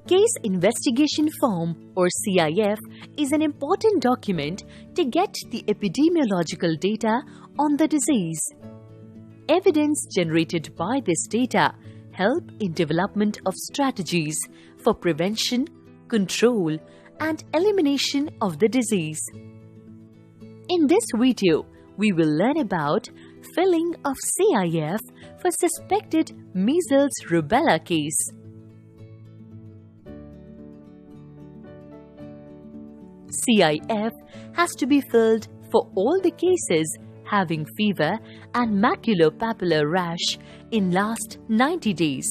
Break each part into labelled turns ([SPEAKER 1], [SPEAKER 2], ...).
[SPEAKER 1] Case Investigation Form or CIF is an important document to get the epidemiological data on the disease. Evidence generated by this data help in development of strategies for prevention, control, and elimination of the disease. In this video, we will learn about filling of CIF for suspected measles rubella case. CIF has to be filled for all the cases having fever and maculopapular rash in last 90 days.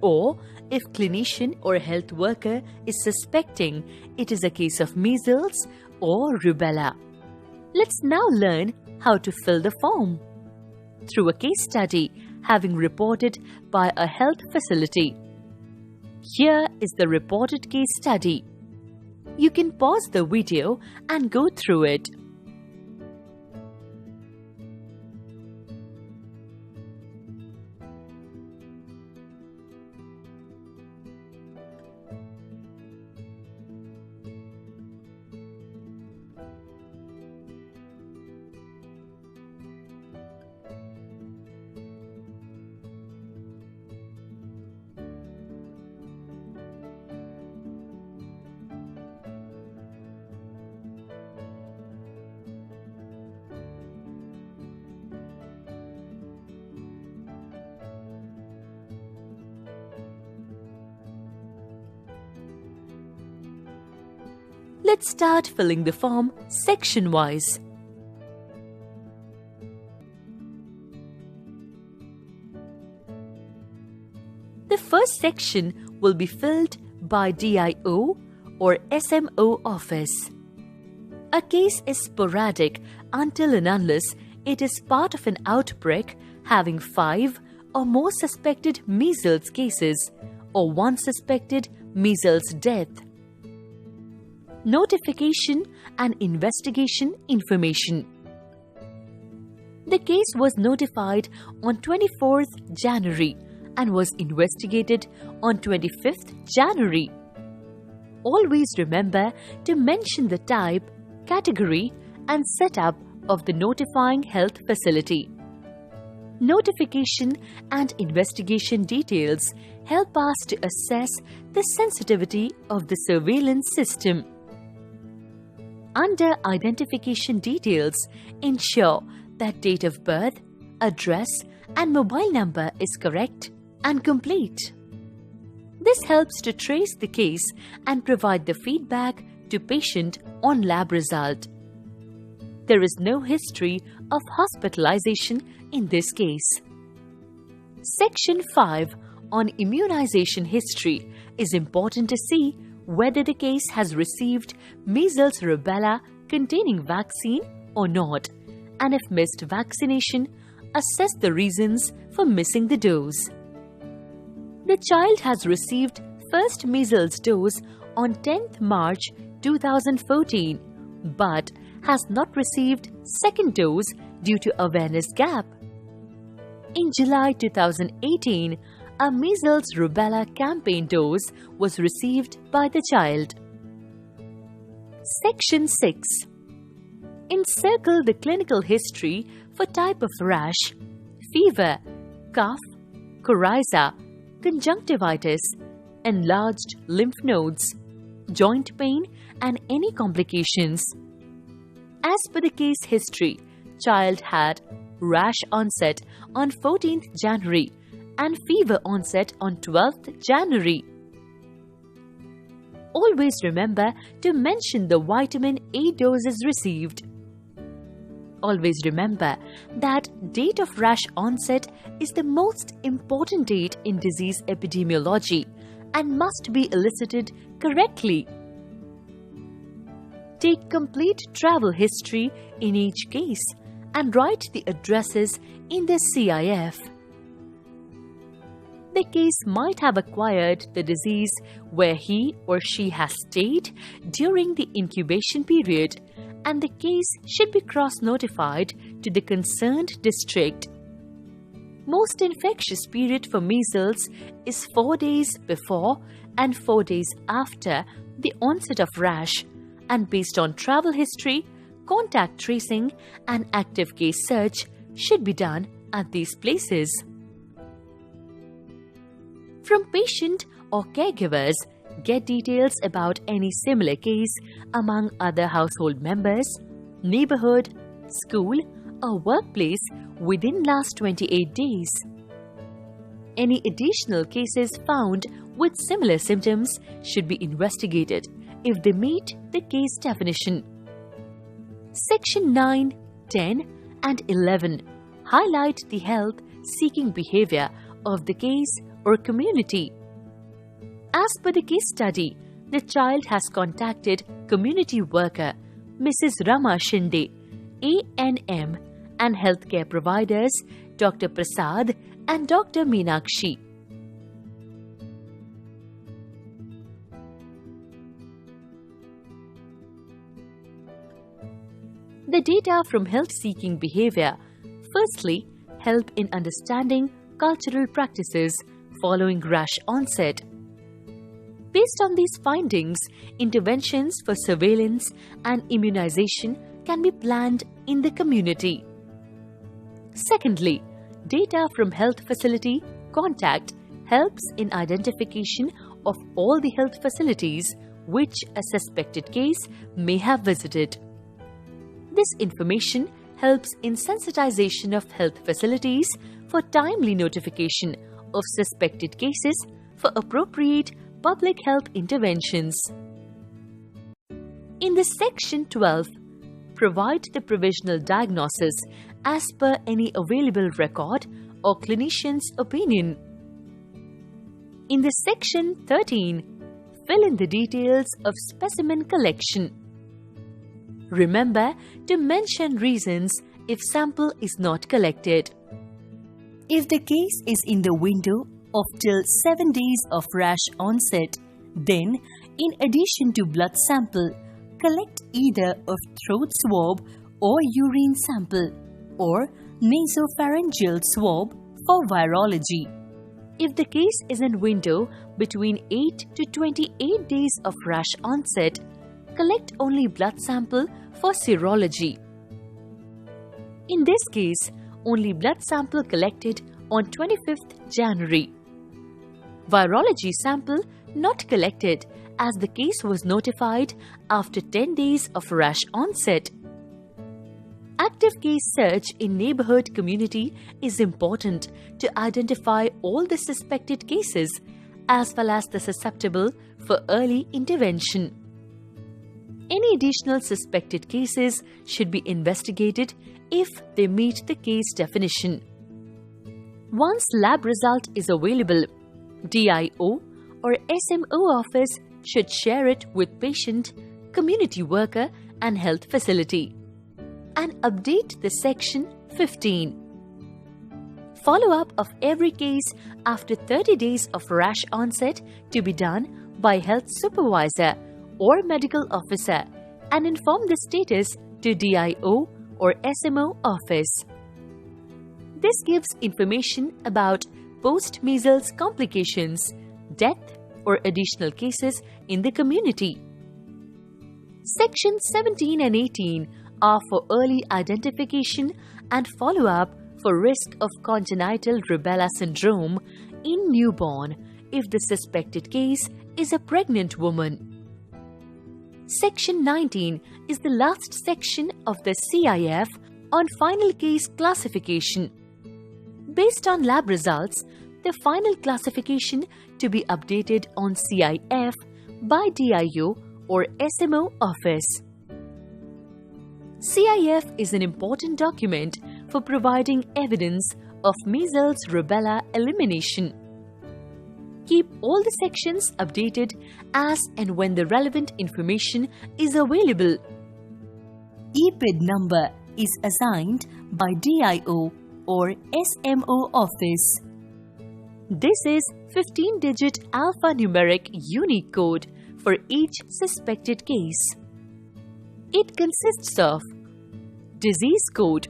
[SPEAKER 1] Or if clinician or health worker is suspecting it is a case of measles or rubella. Let's now learn how to fill the form through a case study having reported by a health facility. Here is the reported case study. You can pause the video and go through it. Let's start filling the form section-wise. The first section will be filled by DIO or SMO office. A case is sporadic until and unless it is part of an outbreak having 5 or more suspected measles cases or 1 suspected measles death. Notification and investigation information. The case was notified on 24th January and was investigated on 25th January. Always remember to mention the type, category, and setup of the notifying health facility. Notification and investigation details help us to assess the sensitivity of the surveillance system. Under identification details, ensure that date of birth, address, and mobile number is correct and complete. This helps to trace the case and provide the feedback to patient on lab result. There is no history of hospitalization in this case. Section 5 on immunization history is important to see whether the case has received measles rubella containing vaccine or not, and if missed vaccination, assess the reasons for missing the dose. The child has received first measles dose on 10th March 2014 but has not received second dose due to awareness gap. In July 2018, a measles rubella campaign dose was received by the child. Section 6. Encircle the clinical history for type of rash, fever, cough, coryza, conjunctivitis, enlarged lymph nodes, joint pain, and any complications. As per the case history, child had rash onset on 14th January and fever onset on 12th January. Always remember to mention the vitamin A doses received. Always remember that date of rash onset is the most important date in disease epidemiology and must be elicited correctly. Take complete travel history in each case and write the addresses in the CIF. The case might have acquired the disease where he or she has stayed during the incubation period, and the case should be cross-notified to the concerned district. Most infectious period for measles is 4 days before and 4 days after the onset of rash, and based on travel history, contact tracing and active case search should be done at these places. From patient or caregivers, get details about any similar case among other household members, neighborhood, school, or workplace within last 28 days. Any additional cases found with similar symptoms should be investigated if they meet the case definition. Section 9, 10, and 11 highlight the health-seeking behavior of the case or community. As per the case study, the child has contacted community worker Mrs. Rama Shinde, ANM, and healthcare providers Dr. Prasad and Dr. Meenakshi. The data from health-seeking behavior firstly help in understanding cultural practices following rash onset. Based on these findings, interventions for surveillance and immunization can be planned in the community. Secondly, data from health facility contact helps in identification of all the health facilities which a suspected case may have visited. This information helps in sensitization of health facilities for timely notification of suspected cases for appropriate public health interventions. In this section 12, provide the provisional diagnosis as per any available record or clinician's opinion. In this section 13, fill in the details of specimen collection. Remember to mention reasons if sample is not collected. If the case is in the window of till 7 days of rash onset, then in addition to blood sample, collect either of throat swab or urine sample or nasopharyngeal swab for virology. If the case is in window between 8 to 28 days of rash onset, collect only blood sample for serology. In this case, only blood sample collected on 25th January. Virology sample not collected as the case was notified after 10 days of rash onset. Active case search in neighborhood community is important to identify all the suspected cases as well as the susceptible for early intervention. Any additional suspected cases should be investigated if they meet the case definition. Once lab result is available, DIO or SMO office should share it with patient, community worker and health facility. And update the section 15. Follow-up of every case after 30 days of rash onset to be done by health supervisor or medical officer and inform the status to DIO or SMO office. This gives information about post-measles complications, death or additional cases in the community. Sections 17 and 18 are for early identification and follow-up for risk of congenital rubella syndrome in newborn if the suspected case is a pregnant woman. Section 19 is the last section of the CIF on final case classification. Based on lab results, the final classification to be updated on CIF by DIO or SMO office. CIF is an important document for providing evidence of measles rubella elimination. Keep all the sections updated as and when the relevant information is available. EPID number is assigned by DIO or SMO office. This is 15-digit alphanumeric unique code for each suspected case. It consists of disease code,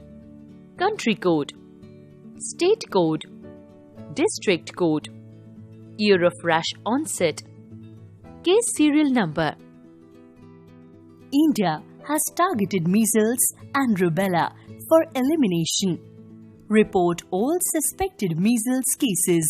[SPEAKER 1] country code, state code, district code, year of rash onset, case serial number. India has targeted measles and rubella for elimination. Report all suspected measles cases.